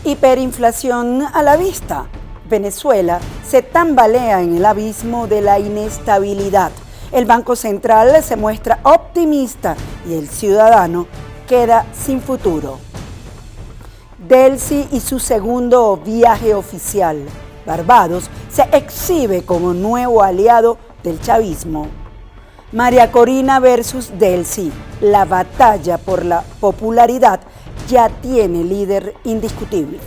Hiperinflación a la vista. Venezuela se tambalea en el abismo de la inestabilidad. El Banco Central se muestra optimista y el ciudadano queda sin futuro. Delcy y su segundo viaje oficial. Barbados se exhibe como nuevo aliado del chavismo. María Corina versus Delcy. La batalla por la popularidad ya tiene líder indiscutible.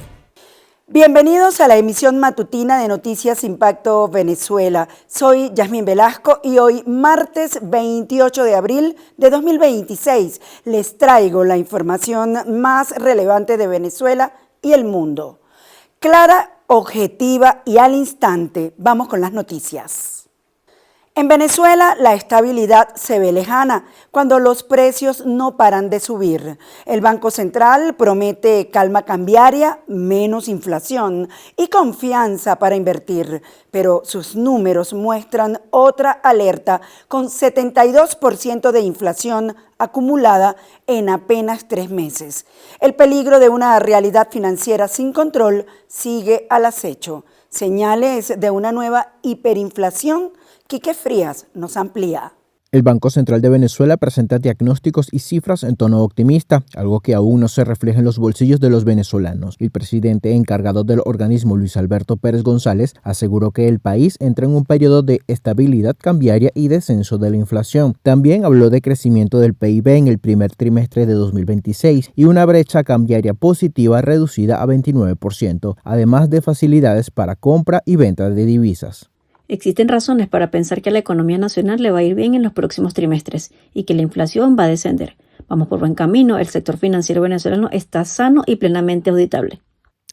Bienvenidos a la emisión matutina de Noticias Impacto Venezuela. Soy Yasmín Velasco y hoy, martes 28 de abril de 2026, les traigo la información más relevante de Venezuela y el mundo. Clara, objetiva y al instante. Vamos con las noticias. En Venezuela, la estabilidad se ve lejana cuando los precios no paran de subir. El Banco Central promete calma cambiaria, menos inflación y confianza para invertir, pero sus números muestran otra alerta con 72% de inflación acumulada en apenas 3 meses. El peligro de una realidad financiera sin control sigue al acecho. Señales de una nueva hiperinflación. Quique Frías nos amplía. El Banco Central de Venezuela presenta diagnósticos y cifras en tono optimista, algo que aún no se refleja en los bolsillos de los venezolanos. El presidente encargado del organismo, Luis Alberto Pérez González, aseguró que el país entra en un periodo de estabilidad cambiaria y descenso de la inflación. También habló de crecimiento del PIB en el primer trimestre de 2026 y una brecha cambiaria positiva reducida a 29%, además de facilidades para compra y venta de divisas. Existen razones para pensar que a la economía nacional le va a ir bien en los próximos trimestres y que la inflación va a descender. Vamos por buen camino, el sector financiero venezolano está sano y plenamente auditable.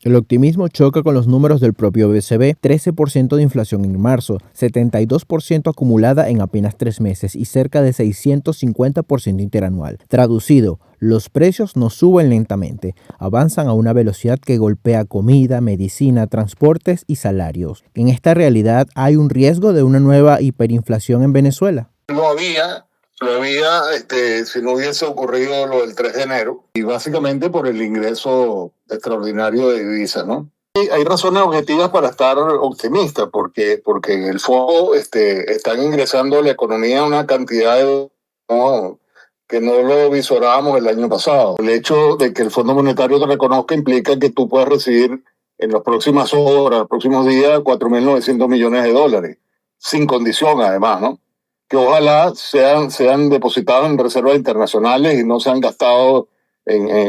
El optimismo choca con los números del propio BCB, 13% de inflación en marzo, 72% acumulada en apenas 3 meses y cerca de 650% interanual. Traducido, los precios no suben lentamente, avanzan a una velocidad que golpea comida, medicina, transportes y salarios. En esta realidad, ¿hay un riesgo de una nueva hiperinflación en Venezuela? No había si no hubiese ocurrido lo del 3 de enero y básicamente por el ingreso extraordinario de divisas, ¿no? Hay razones objetivas para estar optimistas porque en el fondo están ingresando a la economía una cantidad que no lo visorábamos el año pasado. El hecho de que el Fondo Monetario te reconozca implica que tú puedes recibir en las próximas horas, los próximos días, $4.900 millones, sin condición además, ¿no? Que ojalá sean depositados en reservas internacionales y no sean gastados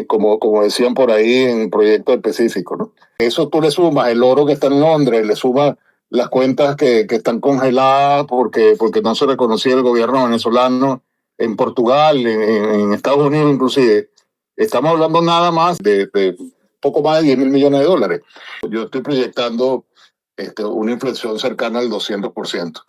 como decían por ahí, en proyectos específicos, ¿no? Eso tú le sumas el oro que está en Londres, le sumas las cuentas que están congeladas porque no se reconocía el gobierno venezolano en Portugal, en Estados Unidos inclusive. Estamos hablando nada más de poco más de $10.000 millones. Yo estoy proyectando una inflación cercana al 200%.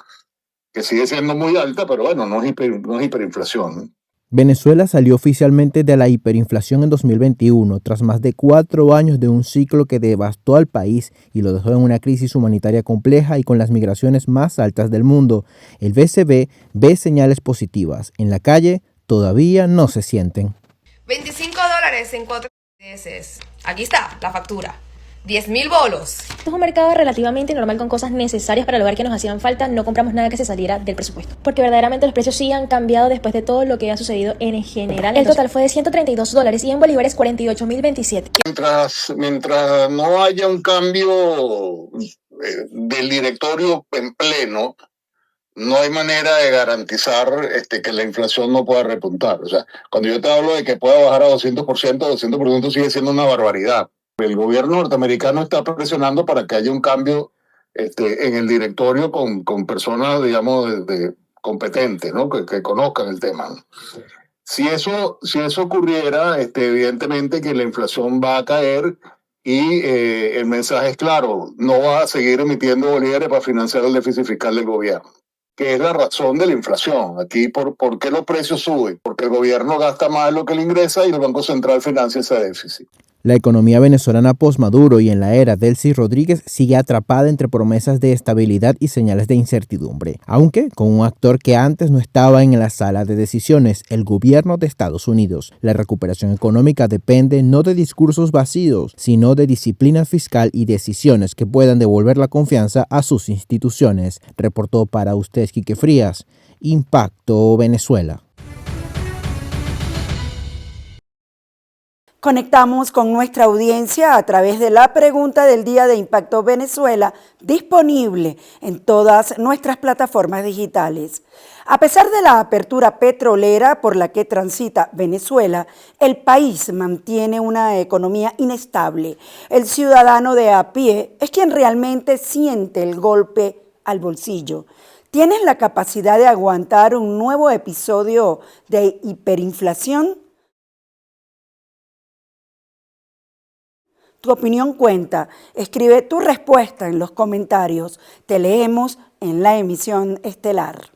Que sigue siendo muy alta, pero bueno, no es hiperinflación, ¿no? Venezuela salió oficialmente de la hiperinflación en 2021, tras más de 4 años de un ciclo que devastó al país y lo dejó en una crisis humanitaria compleja y con las migraciones más altas del mundo. El BCB ve señales positivas. En la calle todavía no se sienten. $25 en 4 meses. Aquí está la factura. 10.000 bolos. Esto es un mercado relativamente normal con cosas necesarias para el hogar que nos hacían falta. No compramos nada que se saliera del presupuesto. Porque verdaderamente los precios sí han cambiado después de todo lo que ha sucedido en general. El total fue de $132 y en bolívares 48.027. Mientras no haya un cambio del directorio en pleno, no hay manera de garantizar que la inflación no pueda repuntar. O sea, cuando yo te hablo de que pueda bajar a 200%, 200% sigue siendo una barbaridad. El gobierno norteamericano está presionando para que haya un cambio en el directorio con personas, digamos, competentes, ¿no? Que conozcan el tema, ¿no? Si eso ocurriera, evidentemente que la inflación va a caer y el mensaje es claro, no va a seguir emitiendo bolívares para financiar el déficit fiscal del gobierno, que es la razón de la inflación. Aquí, ¿por qué los precios suben? Porque el gobierno gasta más de lo que le ingresa y el Banco Central financia ese déficit. La economía venezolana post-Maduro y en la era Delcy Rodríguez sigue atrapada entre promesas de estabilidad y señales de incertidumbre, aunque con un actor que antes no estaba en la sala de decisiones, el gobierno de Estados Unidos. La recuperación económica depende no de discursos vacíos, sino de disciplina fiscal y decisiones que puedan devolver la confianza a sus instituciones. Reportó para usted Quique Frías, Impacto Venezuela. Conectamos con nuestra audiencia a través de la pregunta del día de Impacto Venezuela, disponible en todas nuestras plataformas digitales. A pesar de la apertura petrolera por la que transita Venezuela, el país mantiene una economía inestable. El ciudadano de a pie es quien realmente siente el golpe al bolsillo. ¿Tienes la capacidad de aguantar un nuevo episodio de hiperinflación? Tu opinión cuenta. Escribe tu respuesta en los comentarios. Te leemos en la emisión estelar.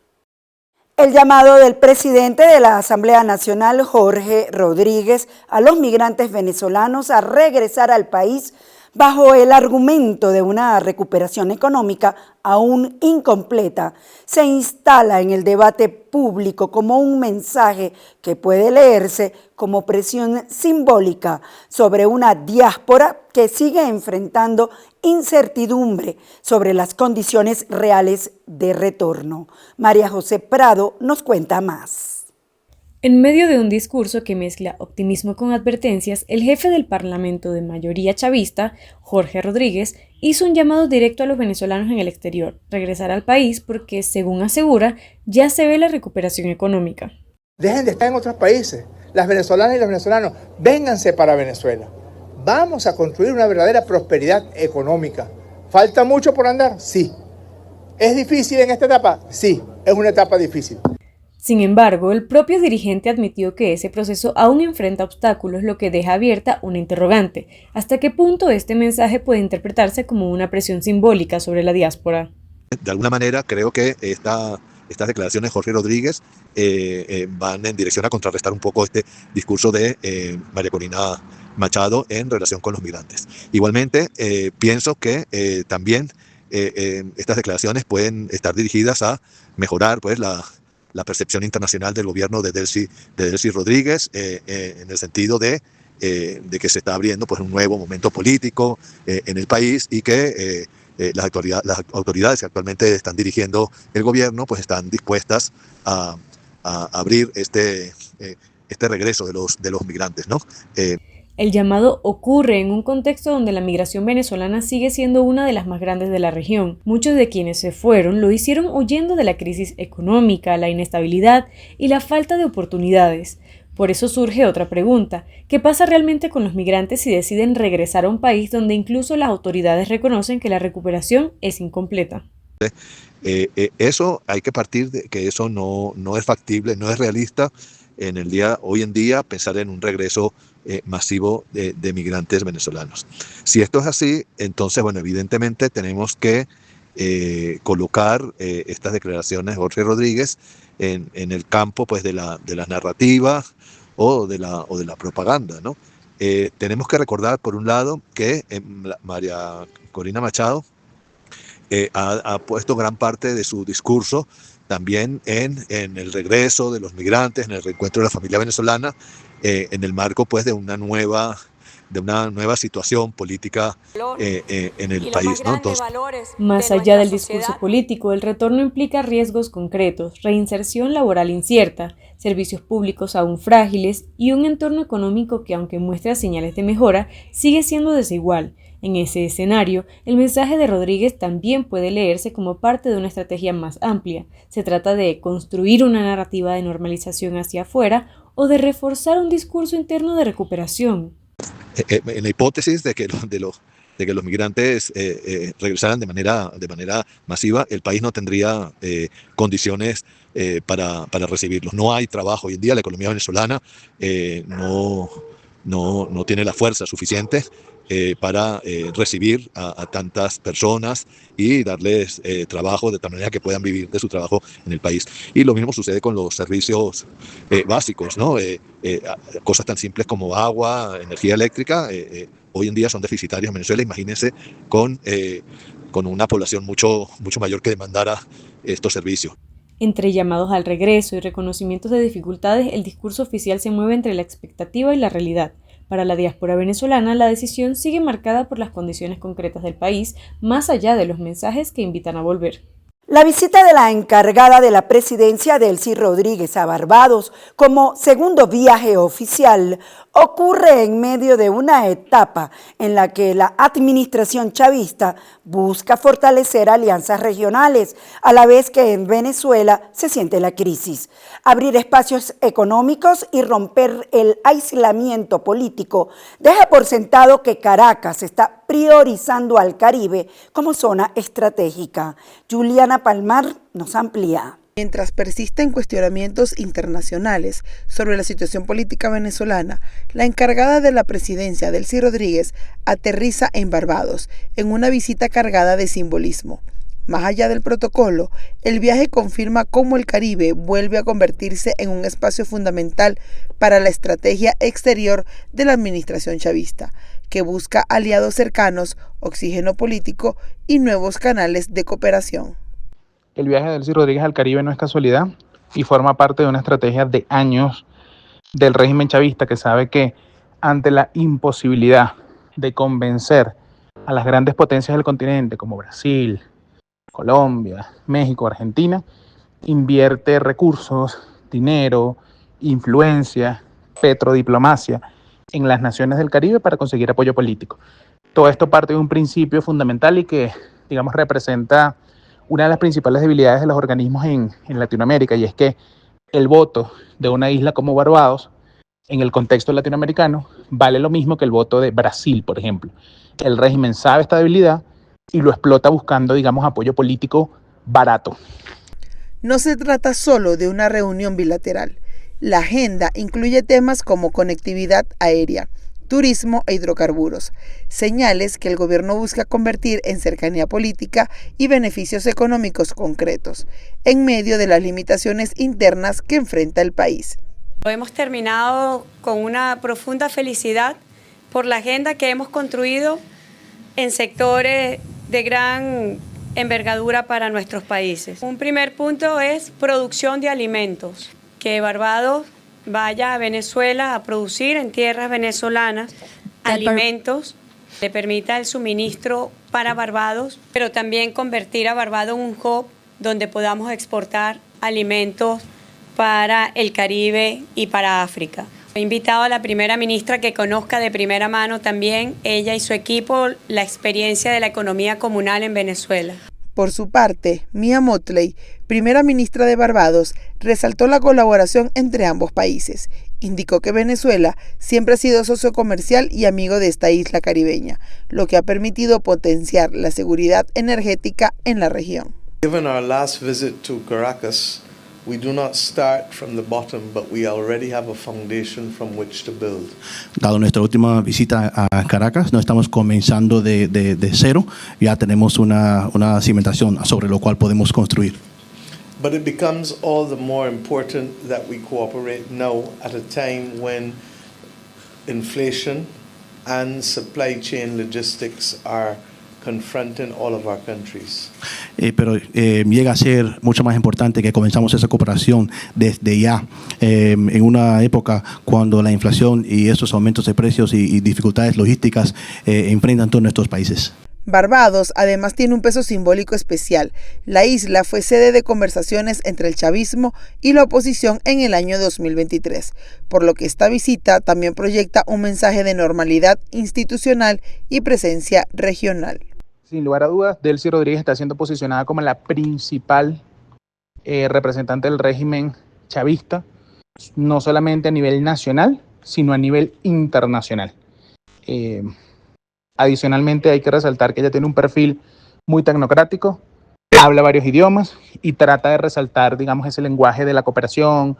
El llamado del presidente de la Asamblea Nacional, Jorge Rodríguez, a los migrantes venezolanos a regresar al país bajo el argumento de una recuperación económica aún incompleta, se instala en el debate público como un mensaje que puede leerse como presión simbólica sobre una diáspora que sigue enfrentando incertidumbre sobre las condiciones reales de retorno. María José Prado nos cuenta más. En medio de un discurso que mezcla optimismo con advertencias, el jefe del Parlamento de mayoría chavista, Jorge Rodríguez, hizo un llamado directo a los venezolanos en el exterior, regresar al país porque, según asegura, ya se ve la recuperación económica. Dejen de estar en otros países. Las venezolanas y los venezolanos, vénganse para Venezuela. Vamos a construir una verdadera prosperidad económica. ¿Falta mucho por andar? Sí. ¿Es difícil en esta etapa? Sí, es una etapa difícil. Sin embargo, el propio dirigente admitió que ese proceso aún enfrenta obstáculos, lo que deja abierta una interrogante. ¿Hasta qué punto este mensaje puede interpretarse como una presión simbólica sobre la diáspora? De alguna manera, creo que estas declaraciones de Jorge Rodríguez van en dirección a contrarrestar un poco este discurso de María Corina Machado en relación con los migrantes. Igualmente, pienso que también estas declaraciones pueden estar dirigidas a mejorar pues, la percepción internacional del gobierno de Delcy Rodríguez en el sentido de que se está abriendo pues, un nuevo momento político en el país y que las autoridades que actualmente están dirigiendo el gobierno pues, están dispuestas a abrir este regreso de los migrantes, ¿no? El llamado ocurre en un contexto donde la migración venezolana sigue siendo una de las más grandes de la región. Muchos de quienes se fueron lo hicieron huyendo de la crisis económica, la inestabilidad y la falta de oportunidades. Por eso surge otra pregunta: ¿qué pasa realmente con los migrantes si deciden regresar a un país donde incluso las autoridades reconocen que la recuperación es incompleta? Eso hay que partir de que eso no es factible, no es realista hoy en día pensar en un regreso masivo de migrantes venezolanos. Si esto es así, entonces, bueno, evidentemente tenemos que colocar estas declaraciones de Jorge Rodríguez en el campo pues, de las narrativas o de la propaganda, ¿no? Tenemos que recordar, por un lado, que María Corina Machado ha puesto gran parte de su discurso también en el regreso de los migrantes, en el reencuentro de la familia venezolana, en el marco pues, de una nueva situación política en el país, ¿no? Entonces, más allá del discurso político, el retorno implica riesgos concretos, reinserción laboral incierta, servicios públicos aún frágiles y un entorno económico que, aunque muestra señales de mejora, sigue siendo desigual. En ese escenario, el mensaje de Rodríguez también puede leerse como parte de una estrategia más amplia. Se trata de construir una narrativa de normalización hacia afuera o de reforzar un discurso interno de recuperación. En la hipótesis de que los migrantes regresaran de manera masiva, el país no tendría condiciones para recibirlos. No hay trabajo hoy en día, la economía venezolana no tiene la fuerza suficiente para recibir a tantas personas y darles trabajo de tal manera que puedan vivir de su trabajo en el país. Y lo mismo sucede con los servicios básicos, ¿no? Cosas tan simples como agua, energía eléctrica, hoy en día son deficitarias en Venezuela. Imagínense con una población mucho mayor que demandara estos servicios. Entre llamados al regreso y reconocimientos de dificultades, el discurso oficial se mueve entre la expectativa y la realidad. Para la diáspora venezolana, la decisión sigue marcada por las condiciones concretas del país, más allá de los mensajes que invitan a volver. La visita de la encargada de la presidencia, Delcy Rodríguez, a Barbados como segundo viaje oficial ocurre en medio de una etapa en la que la administración chavista busca fortalecer alianzas regionales, a la vez que en Venezuela se siente la crisis. Abrir espacios económicos y romper el aislamiento político deja por sentado que Caracas está priorizando al Caribe como zona estratégica. Juliana Palmar nos amplía. Mientras persisten cuestionamientos internacionales sobre la situación política venezolana, la encargada de la presidencia, Delcy Rodríguez, aterriza en Barbados, en una visita cargada de simbolismo. Más allá del protocolo, el viaje confirma cómo el Caribe vuelve a convertirse en un espacio fundamental para la estrategia exterior de la administración chavista, que busca aliados cercanos, oxígeno político y nuevos canales de cooperación. El viaje de Delcy Rodríguez al Caribe no es casualidad y forma parte de una estrategia de años del régimen chavista, que sabe que ante la imposibilidad de convencer a las grandes potencias del continente como Brasil, Colombia, México, Argentina, invierte recursos, dinero, influencia, petrodiplomacia en las naciones del Caribe para conseguir apoyo político. Todo esto parte de un principio fundamental y que, digamos, representa una de las principales debilidades de los organismos en Latinoamérica, y es que el voto de una isla como Barbados, en el contexto latinoamericano, vale lo mismo que el voto de Brasil, por ejemplo. El régimen sabe esta debilidad y lo explota buscando, digamos, apoyo político barato. No se trata solo de una reunión bilateral. La agenda incluye temas como conectividad aérea, turismo e hidrocarburos, señales que el gobierno busca convertir en cercanía política y beneficios económicos concretos, en medio de las limitaciones internas que enfrenta el país. Hemos terminado con una profunda felicidad por la agenda que hemos construido en sectores de gran envergadura para nuestros países. Un primer punto es producción de alimentos, que Barbados vaya a Venezuela a producir en tierras venezolanas alimentos, le permita el suministro para Barbados, pero también convertir a Barbados en un hub donde podamos exportar alimentos para el Caribe y para África. He invitado a la primera ministra que conozca de primera mano también, ella y su equipo, la experiencia de la economía comunal en Venezuela. Por su parte, Mia Mottley, primera ministra de Barbados, resaltó la colaboración entre ambos países. Indicó que Venezuela siempre ha sido socio comercial y amigo de esta isla caribeña, lo que ha permitido potenciar la seguridad energética en la región. Given our last visit to Caracas, we do not start from the bottom, but we already have a foundation from which to build. Dado nuestra última visita a Caracas, no estamos comenzando de cero, ya tenemos una cimentación sobre lo cual podemos construir. But it becomes all the more important that we cooperate now at a time when inflation and supply chain logistics are confronting all of our countries. Pero llega a ser mucho más importante que comenzamos esa cooperación desde ya, en una época cuando la inflación y esos aumentos de precios y dificultades logísticas enfrentan todos nuestros países. Barbados además tiene un peso simbólico especial. La isla fue sede de conversaciones entre el chavismo y la oposición en el año 2023, por lo que esta visita también proyecta un mensaje de normalidad institucional y presencia regional. Sin lugar a dudas, Delcy Rodríguez está siendo posicionada como la principal representante del régimen chavista, no solamente a nivel nacional, sino a nivel internacional. Adicionalmente, hay que resaltar que ella tiene un perfil muy tecnocrático, habla varios idiomas y trata de resaltar, digamos, ese lenguaje de la cooperación,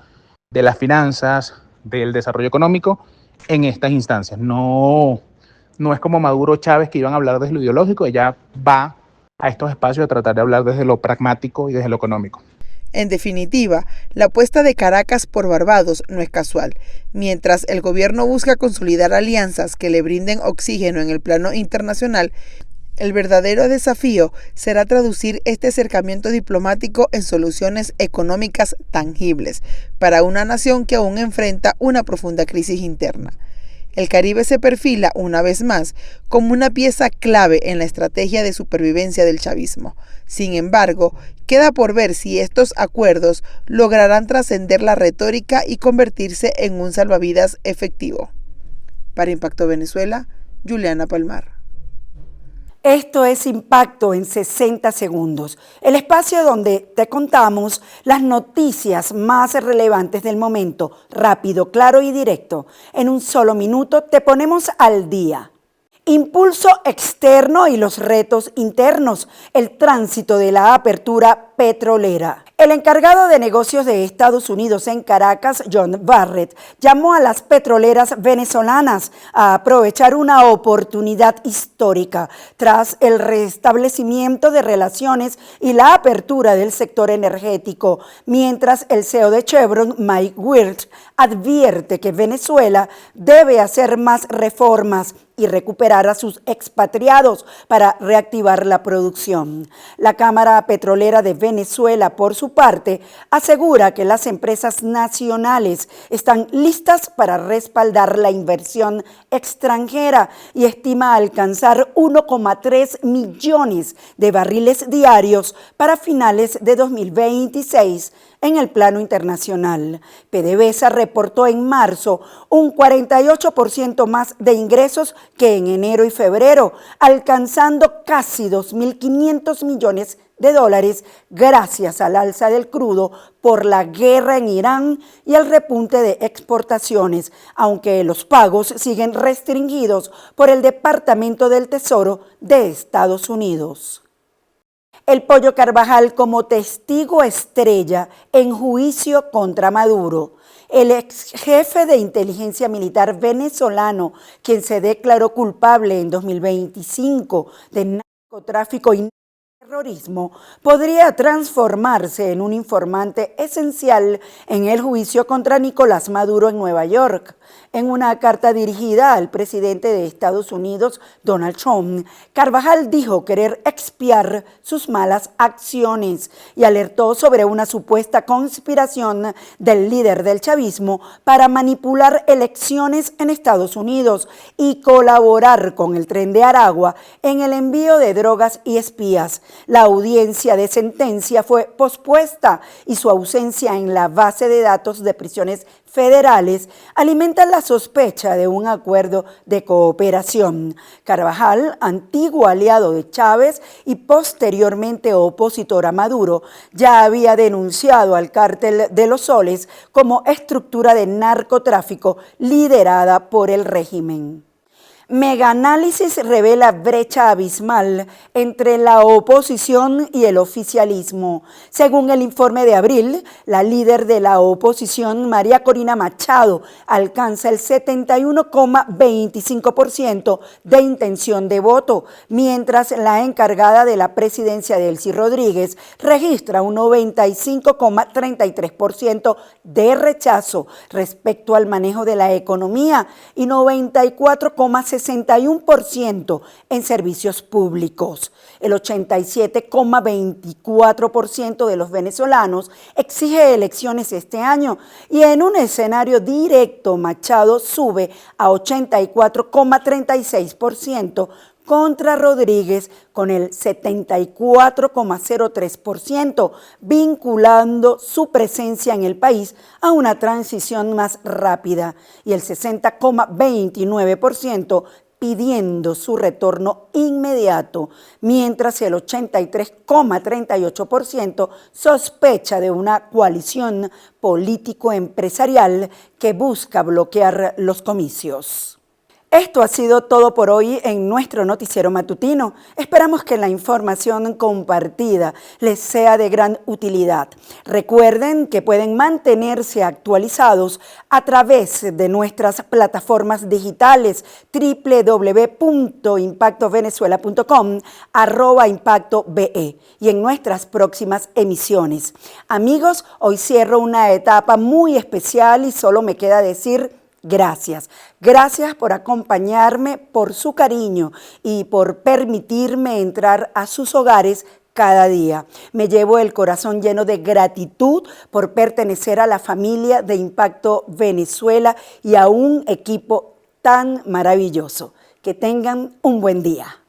de las finanzas, del desarrollo económico en estas instancias. No No es como Maduro o Chávez que iban a hablar desde lo ideológico, ella va a estos espacios a tratar de hablar desde lo pragmático y desde lo económico. En definitiva, la apuesta de Caracas por Barbados no es casual. Mientras el gobierno busca consolidar alianzas que le brinden oxígeno en el plano internacional, el verdadero desafío será traducir este acercamiento diplomático en soluciones económicas tangibles para una nación que aún enfrenta una profunda crisis interna. El Caribe se perfila, una vez más, como una pieza clave en la estrategia de supervivencia del chavismo. Sin embargo, queda por ver si estos acuerdos lograrán trascender la retórica y convertirse en un salvavidas efectivo. Para Impacto Venezuela, Juliana Palmar. Esto es Impacto en 60 segundos, el espacio donde te contamos las noticias más relevantes del momento, rápido, claro y directo. En un solo minuto te ponemos al día. Impulso externo y los retos internos, el tránsito de la apertura petrolera. El encargado de negocios de Estados Unidos en Caracas, John Barrett, llamó a las petroleras venezolanas a aprovechar una oportunidad histórica tras el restablecimiento de relaciones y la apertura del sector energético, mientras el CEO de Chevron, Mike Wirth, advierte que Venezuela debe hacer más reformas y recuperar a sus expatriados para reactivar la producción. La Cámara Petrolera de Venezuela, por su parte, asegura que las empresas nacionales están listas para respaldar la inversión extranjera y estima alcanzar 1,3 millones de barriles diarios para finales de 2026. En el plano internacional, PDVSA reportó en marzo un 48% más de ingresos que en enero y febrero, alcanzando casi 2.500 millones de dólares gracias al alza del crudo por la guerra en Irán y el repunte de exportaciones, aunque los pagos siguen restringidos por el Departamento del Tesoro de Estados Unidos. El Pollo Carvajal como testigo estrella en juicio contra Maduro. El ex jefe de inteligencia militar venezolano, quien se declaró culpable en 2025 de narcotráfico y terrorismo, podría transformarse en un informante esencial en el juicio contra Nicolás Maduro en Nueva York. En una carta dirigida al presidente de Estados Unidos, Donald Trump, Carvajal dijo querer expiar sus malas acciones y alertó sobre una supuesta conspiración del líder del chavismo para manipular elecciones en Estados Unidos y colaborar con el Tren de Aragua en el envío de drogas y espías. La audiencia de sentencia fue pospuesta y su ausencia en la base de datos de prisiones federales alimentan la sospecha de un acuerdo de cooperación. Carvajal, antiguo aliado de Chávez y posteriormente opositor a Maduro, ya había denunciado al Cártel de los Soles como estructura de narcotráfico liderada por el régimen. Megaanálisis revela brecha abismal entre la oposición y el oficialismo. Según el informe de abril, la líder de la oposición, María Corina Machado, alcanza el 71,25% de intención de voto, mientras la encargada de la presidencia, Delcy Rodríguez, registra un 95,33% de rechazo respecto al manejo de la economía y 94,61% en servicios públicos. El 87,24% de los venezolanos exige elecciones este año y en un escenario directo Machado sube a 84,36% contra Rodríguez con el 74,03%, vinculando su presencia en el país a una transición más rápida, y el 60,29% pidiendo su retorno inmediato, mientras el 83,38% sospecha de una coalición político-empresarial que busca bloquear los comicios. Esto ha sido todo por hoy en nuestro noticiero matutino. Esperamos que la información compartida les sea de gran utilidad. Recuerden que pueden mantenerse actualizados a través de nuestras plataformas digitales www.impactovenezuela.com, @impactobe y en nuestras próximas emisiones. Amigos, hoy cierro una etapa muy especial y solo me queda decir gracias. Gracias por acompañarme, por su cariño y por permitirme entrar a sus hogares cada día. Me llevo el corazón lleno de gratitud por pertenecer a la familia de Impacto Venezuela y a un equipo tan maravilloso. Que tengan un buen día.